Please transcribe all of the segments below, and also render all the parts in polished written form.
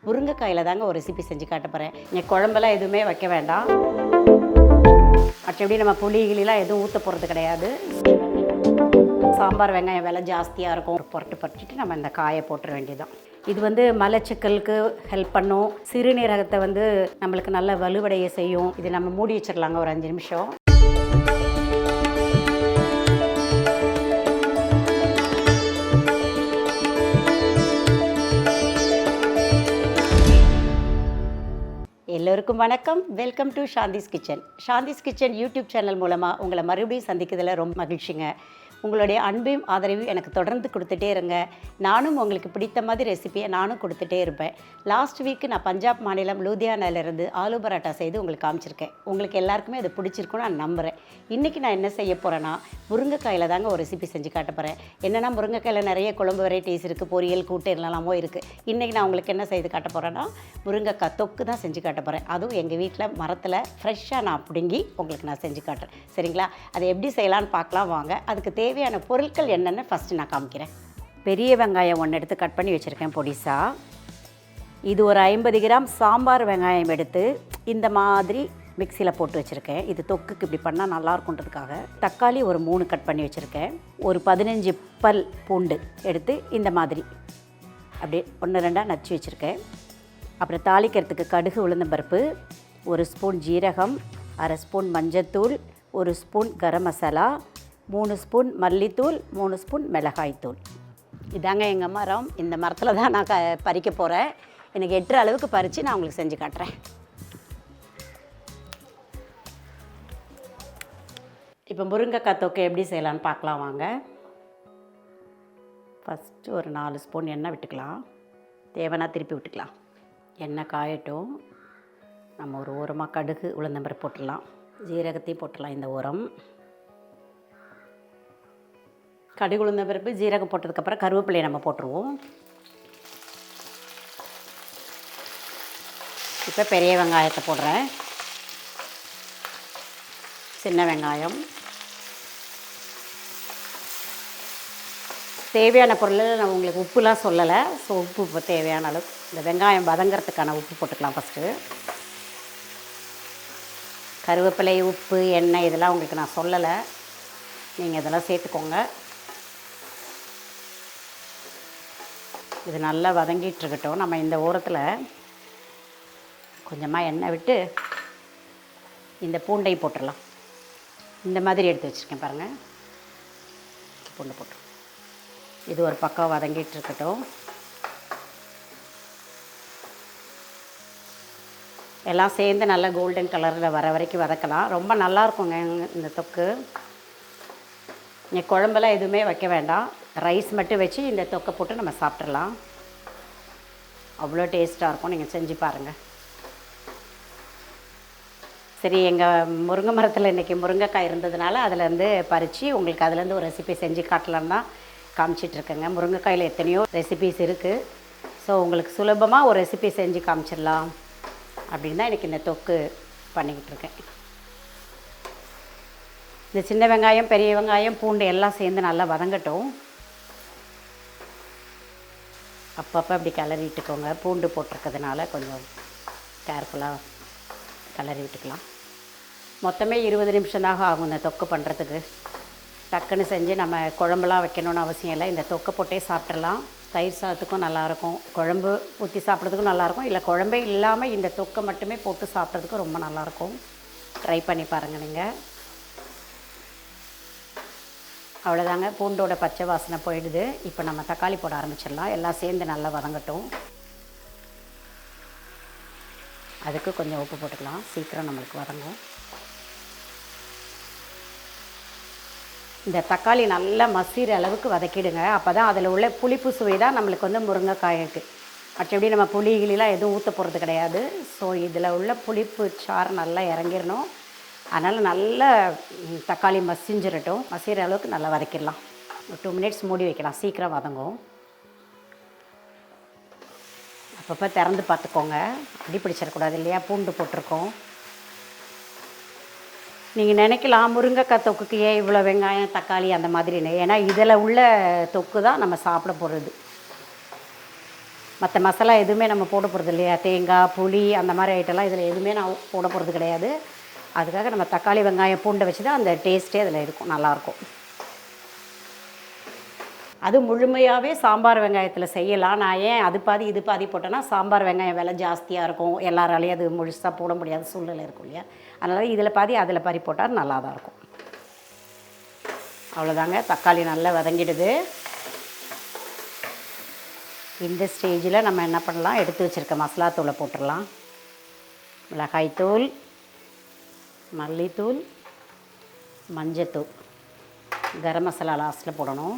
முருங்கைக்காயில் தாங்க ஒரு ரெசிபி செஞ்சு காட்ட போகிறேன். நீங்கள் குழம்பெல்லாம் எதுவுமே வைக்க வேண்டாம். மற்றபடி நம்ம புளிகிலாம் எதுவும் ஊற்ற போகிறது கிடையாது. சாம்பார் வெங்காயம் விலை ஜாஸ்தியாக இருக்கும். ஒரு புரட்டிட்டு நம்ம இந்த காயை போட்டுற வேண்டியதுதான். இது மலச்சிக்கலுக்கு ஹெல்ப் பண்ணும். சிறுநீரகத்தை நம்மளுக்கு நல்ல வலுவடைய செய்யும். இது நம்ம மூடி வச்சிடலாங்க ஒரு 5 நிமிஷம். எல்லோருக்கும் வணக்கம். Welcome to Shanthi's kitchen. Shanthi's kitchen YouTube channel மூலமாக உங்களை மறுபடியும் சந்திக்கிறதுல ரொம்ப மகிழ்ச்சிங்க. உங்களுடைய அன்பையும் ஆதரவையும் எனக்கு தொடர்ந்து கொடுத்துட்டே இருங்க. நானும் உங்களுக்கு பிடித்த மாதிரி ரெசிபியை நானும் கொடுத்துட்டே இருப்பேன். லாஸ்ட் வீக்கு நான் பஞ்சாப் மாநிலம் லூதியானாவிலேருந்து ஆலு பராட்டா செய்து உங்களுக்கு காமிச்சிருக்கேன். உங்களுக்கு எல்லாருக்குமே அது பிடிச்சிருக்குன்னு நான் நம்புகிறேன். இன்றைக்கி நான் என்ன செய்ய போகிறேன்னா, முருங்கைக்காயில் தாங்க ஒரு ரெசிபி செஞ்சு காட்ட போகிறேன். என்னென்னா முருங்கைக்காயில் நிறைய குழம்பு வெரைட்டிஸ் இருக்குது, பொரியல் கூட்டு எல்லாமோ இருக்குது. இன்றைக்கி நான் உங்களுக்கு என்ன செய்து காட்ட போகிறேன்னா, முருங்கைக்காய் தொக்கு தான் செஞ்சு காட்ட போகிறேன். அதுவும் எங்கள் வீட்டில் மரத்தில் ஃப்ரெஷ்ஷாக நான் பிடுங்கி உங்களுக்கு நான் செஞ்சு காட்டுறேன். சரிங்களா? அதை எப்படி செய்யலான்னு பார்க்கலாம் வாங்க. அதுக்கு தேவையான பொருட்கள் என்னென்னு ஃபஸ்ட்டு நான் காமிக்கிறேன். பெரிய வெங்காயம் 1 எடுத்து கட் பண்ணி வச்சுருக்கேன் பொடிசாக. இது ஒரு 50 கிராம் சாம்பார் வெங்காயம் எடுத்து இந்த மாதிரி மிக்சியில் போட்டு வச்சுருக்கேன். இது தொக்குக்கு இப்படி பண்ணால் நல்லாயிருக்குன்றதுக்காக. தக்காளி ஒரு 3 கட் பண்ணி வச்சுருக்கேன். ஒரு 15 பல் பூண்டு எடுத்து இந்த மாதிரி அப்படியே 1-2 நச்சு வச்சுருக்கேன். அப்புறம் தாளிக்கிறதுக்கு கடுகு, உளுந்தம்பருப்பு, 1 ஸ்பூன் ஜீரகம், 1/2 ஸ்பூன் மஞ்சத்தூள், 1 ஸ்பூன் கரம் மசாலா, 3 ஸ்பூன் மல்லித்தூள், 3 ஸ்பூன் மிளகாய்த்தூள். இதாங்க எங்கள் மரம். இந்த மரத்தில் தான் நான் பறிக்க போகிறேன். எனக்கு எட்டுற அளவுக்கு பறித்து நான் உங்களுக்கு செஞ்சு காட்டுறேன். இப்போ முருங்கைக்காய் தொக்கு எப்படி செய்யலான்னு பார்க்கலாம் வாங்க. ஃபஸ்ட்டு ஒரு 4 ஸ்பூன் எண்ணெய் விட்டுக்கலாம். தேவைன்னா திருப்பி விட்டுக்கலாம். எண்ணெய் காயட்டும். நம்ம ஒரு ஓரமாக கடுகு, உளுந்தம்பருப்பு போட்டுடலாம். ஜீரகத்தையும் போட்டுடலாம். இந்த ஓரம் கடுகு, உளுந்தம்பருப்பு, ஜீரகம் போட்டதுக்கப்புறம் கருவேப்பிலையை நம்ம போட்டுருவோம். இப்போ பெரிய வெங்காயத்தை போடுறேன். சின்ன வெங்காயம், தேவையான பொருள் நான் உங்களுக்கு உப்புலாம் சொல்லலை. ஸோ உப்பு இப்போ தேவையான அளவு. இந்த வெங்காயம் வதங்கிறதுக்கான உப்பு போட்டுக்கலாம் ஃபஸ்ட்டு. கருவேப்பிலை, உப்பு, எண்ணெய் இதெல்லாம் உங்களுக்கு நான் சொல்லலை. நீங்கள் இதெல்லாம் சேர்த்துக்கோங்க. இது நல்லா வதங்கிட்டுருக்கட்டும். நம்ம இந்த ஓரத்தில் கொஞ்சமாக எண்ணெய் விட்டு இந்த பூண்டை போட்டுடலாம். இந்த மாதிரி எடுத்து வச்சுருக்கேன் பாருங்கள். பூண்டை போட்டு இது ஒரு பக்கம் வதங்கிட்டுருக்கட்டும். எல்லாம் சேர்ந்து நல்லா கோல்டன் கலரில் வர வரைக்கும் வதக்கலாம். ரொம்ப நல்லாயிருக்குங்க இந்த தொக்கு. நீங்கள் குழம்பெல்லாம் எதுவுமே வைக்க வேண்டாம். ரைஸ் மட்டும் வச்சு இந்த தொக்கை போட்டு நம்ம சாப்பிட்றலாம். அவ்வளோ டேஸ்ட்டாக இருக்கும். நீங்கள் செஞ்சு பாருங்கள். சரி, எங்கள் முருங்கை மரத்தில் இன்றைக்கி முருங்கைக்காய் இருந்ததுனால அதிலேருந்து பறித்து உங்களுக்கு அதுலேருந்து ஒரு ரெசிபி செஞ்சு காட்டலான்னு தான் காமிச்சிட்ருக்கேங்க. முருங்கைக்காயில் எத்தனையோ ரெசிபிஸ் இருக்குது. ஸோ உங்களுக்கு சுலபமாக ஒரு ரெசிபி செஞ்சு காமிச்சிடலாம் அப்படின்னு தான் எனக்கு இந்த தொக்கு பண்ணிக்கிட்டு இருக்கேன். இந்த சின்ன வெங்காயம், பெரிய வெங்காயம், பூண்டு எல்லாம் சேர்ந்து நல்லா வதங்கட்டும். அப்பப்போ அப்படி கிளறி விட்டுக்கோங்க. பூண்டு போட்டிருக்கிறதுனால கொஞ்சம் கேர்ஃபுல்லாக கிளறி விட்டுக்கலாம். மொத்தமே 20 நிமிஷம் தான் ஆகும் இந்த தொக்கு பண்ணுறதுக்கு. டக்குன்னு செஞ்சு நம்ம குழம்புலாம் வைக்கணுன்னு அவசியம் இல்லை. இந்த தொக்கை போட்டே சாப்பிட்றலாம். தயிர் சாதத்துக்கும் நல்லாயிருக்கும், குழம்பு ஊற்றி சாப்பிட்றதுக்கும் நல்லாயிருக்கும். இல்லை குழம்பே இல்லாமல் இந்த தொக்கை மட்டுமே போட்டு சாப்பிட்றதுக்கும் ரொம்ப நல்லாயிருக்கும். ட்ரை பண்ணி பாருங்கள் நீங்கள். அவ்வளோதாங்க. பூண்டோட பச்சை வாசனை போயிடுது. இப்போ நம்ம தக்காளி போட ஆரம்பிச்சிடலாம். எல்லாம் சேர்ந்து நல்லா வதங்கட்டும். அதுக்கு கொஞ்சம் உப்பு போட்டுக்கலாம். சீக்கிரம் நம்மளுக்கு வதங்கும். இந்த தக்காளி நல்லா மசிற அளவுக்கு வதக்கிடுங்க. அப்போ தான் அதில் உள்ள புளிப்பு சுவை தான் நம்மளுக்கு முருங்கைக்காய்க்கு. மற்றபடி நம்ம புளிகிலாம் எதுவும் ஊற்ற போகிறது கிடையாது. ஸோ இதில் உள்ள புளிப்பு சாறு நல்லா இறங்கிடணும். அதனால் நல்லா தக்காளி மசிஞ்சிடட்டும். மசிகிற அளவுக்கு நல்லா வதக்கிடலாம். ஒரு 2 மினிட்ஸ் மூடி வைக்கலாம். சீக்கிரம் வதங்கும். அப்பப்போ திறந்து பார்த்துக்கோங்க. அடி பிடிச்சிடக்கூடாது இல்லையா? பூண்டு போட்டிருக்கோம். நீங்கள் நினைக்கலாம் முருங்கைக்காய் தொக்குக்கு ஏன் இவ்வளோ வெங்காயம், தக்காளி அந்த மாதிரின்னு. ஏன்னா இதில் உள்ள தொக்கு தான் நம்ம சாப்பிட போகிறது. மற்ற மசாலா எதுவுமே நம்ம போட போகிறது இல்லையா, தேங்காய் புளி அந்த மாதிரி ஐட்டம்லாம் இதில் எதுவுமே நான் போட போகிறது கிடையாது. அதுக்காக நம்ம தக்காளி வெங்காயம் பூண்டை வச்சு தான் அந்த டேஸ்ட்டே அதில் இருக்கும், நல்லாயிருக்கும். அது முழுமையாகவே சாம்பார் வெங்காயத்தில் செய்யலாம். நான் ஏன் அது பாதி இது பாதி போட்டேன்னா, சாம்பார் வெங்காயம் விலை ஜாஸ்தியாக இருக்கும், எல்லாராலையும் அது முழுசாக போட முடியாத சூழ்நிலை இருக்கும் இல்லையா. அதனால் இதில் பாதி அதில் பாதி போட்டால் நல்லா தான் இருக்கும். அவ்வளோதாங்க, தக்காளி நல்லா வதங்கிடுது. இந்த ஸ்டேஜில் நம்ம என்ன பண்ணலாம், எடுத்து வச்சுருக்க மசாலா தூளை போட்டுடலாம். மிளகாய்த்தூள், மல்லித்தூள், மஞ்சத்தூள், கரம் மசாலா லாஸ்ட்டில் போடணும்.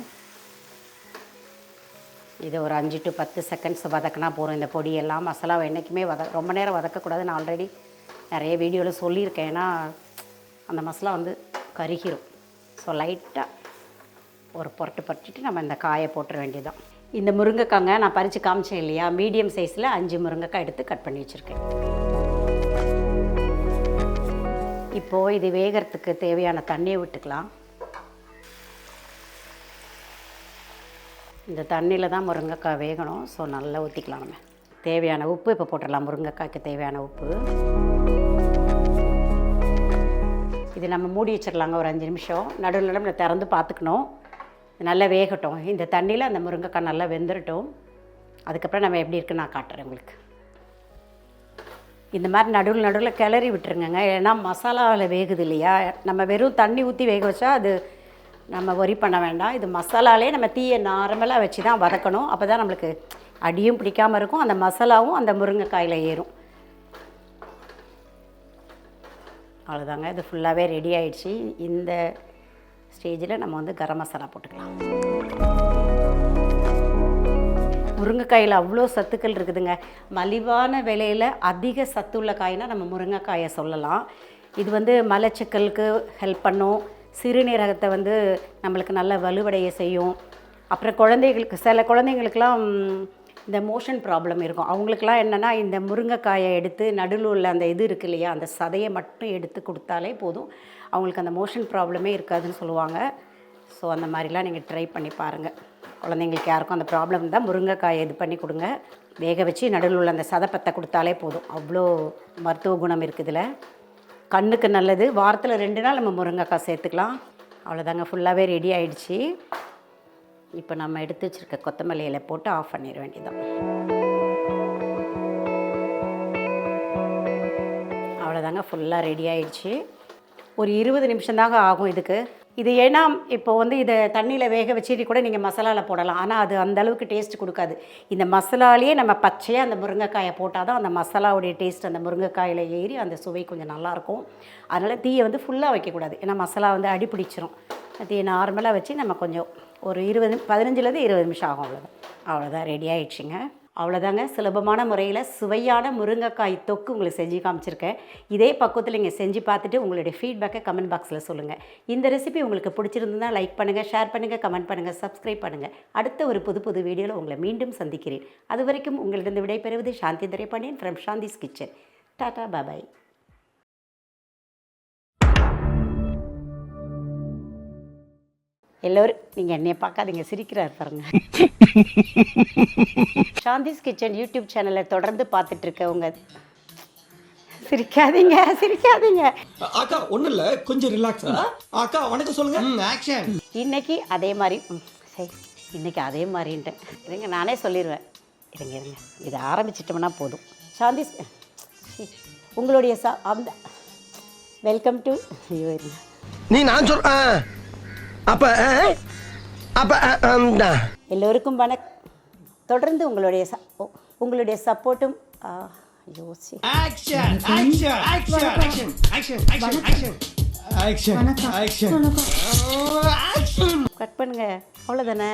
இது ஒரு 5 to 10 செகண்ட்ஸ் வதக்கினா போகிறோம். இந்த பொடியெல்லாம் மசாலாவை என்றைக்குமே ரொம்ப நேரம் வதக்கக்கூடாது. நான் ஆல்ரெடி நிறைய வீடியோவில் சொல்லியிருக்கேன். ஏன்னா அந்த மசாலா வந்து கருகிரும். ஸோ லைட்டாக ஒரு புரட்டு பறிச்சிட்டு நம்ம இந்த காயை போட்டுற வேண்டியதுதான். இந்த முருங்கைக்காங்க நான் பறித்து காமிச்சேன் இல்லையா, மீடியம் சைஸில் 5 முருங்கைக்காய் எடுத்து கட் பண்ணி வச்சுருக்கேன். இப்போது இது வேகிறதுக்கு தேவையான தண்ணியை விட்டுக்கலாம். இந்த தண்ணியில் தான் முருங்கைக்காய் வேகணும். ஸோ நல்லா ஊற்றிக்கலாம். நம்ம தேவையான உப்பு இப்போ போட்டுடலாம். முருங்கைக்காய்க்கு தேவையான உப்பு. இது நம்ம மூடி வச்சிடலாங்க ஒரு 5 நிமிஷம். நடுவில் நம்ம திறந்து பார்த்துக்கணும். நல்லா வேகட்டும். இந்த தண்ணியில் அந்த முருங்கைக்காய் நல்லா வெந்துடட்டும். அதுக்கப்புறம் நம்ம எப்படி இருக்குன்னு நான் காட்டுறேன் உங்களுக்கு. இந்த மாதிரி நடுவில் கிளறி விட்டுருங்க. ஏன்னா மசாலாவில் வேகுது இல்லையா, நம்ம வெறும் தண்ணி ஊற்றி வேக வச்சா அது நம்ம ஒரி பண்ண வேண்டாம். இது மசாலாலே நம்ம தீயை நார்மலாக வச்சு தான் வதக்கணும். அப்போ தான் நம்மளுக்கு அடியும் பிடிக்காமல் இருக்கும், அந்த மசாலாவும் அந்த முருங்கைக்காயில் ஏறும். அவ்வளோதாங்க, இது ஃபுல்லாகவே ரெடி ஆகிடுச்சு. இந்த ஸ்டேஜில் நம்ம வந்து கரம் மசாலா போட்டுக்கலாம். முருங்கைக்காயில் அவ்வளோ சத்துக்கள் இருக்குதுங்க. மலிவான விலையில் அதிக சத்துள்ள காய்னால் நம்ம முருங்கைக்காயை சொல்லலாம். இது வந்து மலச்சிக்கலுக்கு ஹெல்ப் பண்ணும். சிறுநீரகத்தை வந்து நம்மளுக்கு நல்ல வலுவடைய செய்யும். அப்புறம் குழந்தைகளுக்கு, சில குழந்தைங்களுக்கெல்லாம் இந்த மோஷன் ப்ராப்ளம் இருக்கும். அவங்களுக்கெல்லாம் என்னென்னா, இந்த முருங்கைக்காயை எடுத்து நடுவில் உள்ள அந்த இது இருக்குது இல்லையா, அந்த சதையை மட்டும் எடுத்து கொடுத்தாலே போதும், அவங்களுக்கு அந்த மோஷன் ப்ராப்ளமே இருக்காதுன்னு சொல்லுவாங்க. ஸோ அந்த மாதிரிலாம் நீங்கள் ட்ரை பண்ணி பாருங்கள். குழந்தைங்களுக்கு யாருக்கும் அந்த ப்ராப்ளம் இருந்தால் முருங்கைக்காயை இது பண்ணி கொடுங்க. வேக வச்சு நடுவில் உள்ள அந்த சதைப்பத்தை கொடுத்தாலே போதும். அவ்வளோ மருத்துவ குணம் இருக்குது இதில். கண்ணுக்கு நல்லது. வாரத்தில் 2 நாள் நம்ம முருங்கைக்காய் சேர்த்துக்கலாம். அவ்வளோதாங்க, ஃபுல்லாகவே ரெடி ஆகிடுச்சு. இப்போ நம்ம எடுத்து வச்சுருக்க கொத்தமல்லி இலை போட்டு ஆஃப் பண்ணிட வேண்டியதான். அவ்வளோதாங்க, ஃபுல்லாக ரெடி ஆகிடுச்சு. ஒரு 20 நிமிஷம் தாங்க ஆகும் இதுக்கு. இது ஏன்னா இப்போ வந்து இதை தண்ணியில் வேக வச்சுட்டு கூட நீங்கள் மசாலாவில் போடலாம். ஆனால் அது அந்தளவுக்கு டேஸ்ட் கொடுக்காது. இந்த மசாலாலேயே நம்ம பச்சையாக அந்த முருங்கைக்காயை போட்டால் தான் அந்த மசாலாவுடைய டேஸ்ட் அந்த முருங்கைக்காயில் ஏறி அந்த சுவை கொஞ்சம் நல்லாயிருக்கும். அதனால் தீயை வந்து ஃபுல்லாக வைக்கக்கூடாது. ஏன்னா மசாலா வந்து அடி பிடிச்சிரும். தீயை நார்மலாக வச்சு நம்ம கொஞ்சம் ஒரு 15லேருந்து 20 நிமிஷம் ஆகும். அவ்வளோதான் ரெடி ஆகிடுச்சிங்க. அவ்வளோதாங்க, சுலபமான முறையில் சுவையான முருங்கைக்காய் தொக்கு உங்களுக்கு செஞ்சு காமிச்சிருக்கேன். இதே பக்குவத்தில் நீங்கள் செஞ்சு பார்த்துட்டு உங்களுடைய ஃபீட்பேக்கை கமெண்ட் பாக்ஸில் சொல்லுங்கள். இந்த ரெசிபி உங்களுக்கு பிடிச்சிருந்ததுன்னா லைக் பண்ணுங்கள், ஷேர் பண்ணுங்கள், கமெண்ட் பண்ணுங்கள், சப்ஸ்கிரைப் பண்ணுங்கள். அடுத்த ஒரு புது வீடியோவில் உங்களை மீண்டும் சந்திக்கிறேன். அது வரைக்கும் உங்களிடம் விடைபெறுவது சாந்தி துரைபாண்டியன் ஃப்ரம் சாந்திஸ் கிச்சன். டாடா, பாய். எல்லோரும் நீங்கள் என்னைய பார்க்காதீங்க, சிரிக்கிறார் பாருங்க. சாந்திஸ் கிச்சன் யூடியூப் சேனலை தொடர்ந்து பார்த்துட்ருக்கவங்க சிரிக்காதீங்க. அக்கா ஒன்றும் இல்லை, கொஞ்சம் ரிலாக்ஸ். அக்கா வணக்கம் சொல்லுங்க. ஆக்ஷன். இன்னைக்கு அதே மாதிரி சரி, இன்னைக்கு அதே மாதிரின்ட்டேன். இருங்க, நானே சொல்லிடுவேன். இருங்க, இதை ஆரம்பிச்சிட்டோம்னா போதும். சாந்திஸ் உங்களுடைய அந்த வெல்கம் டு ஐயோ இருங்க, நீ நான் சொல்றேன். அப்ப எல்லோருக்கும் தொடர்ந்து உங்களுடைய சப்போர்ட்டும் யோசி கட் பண்ணுங்க. அவ்வளோதானே.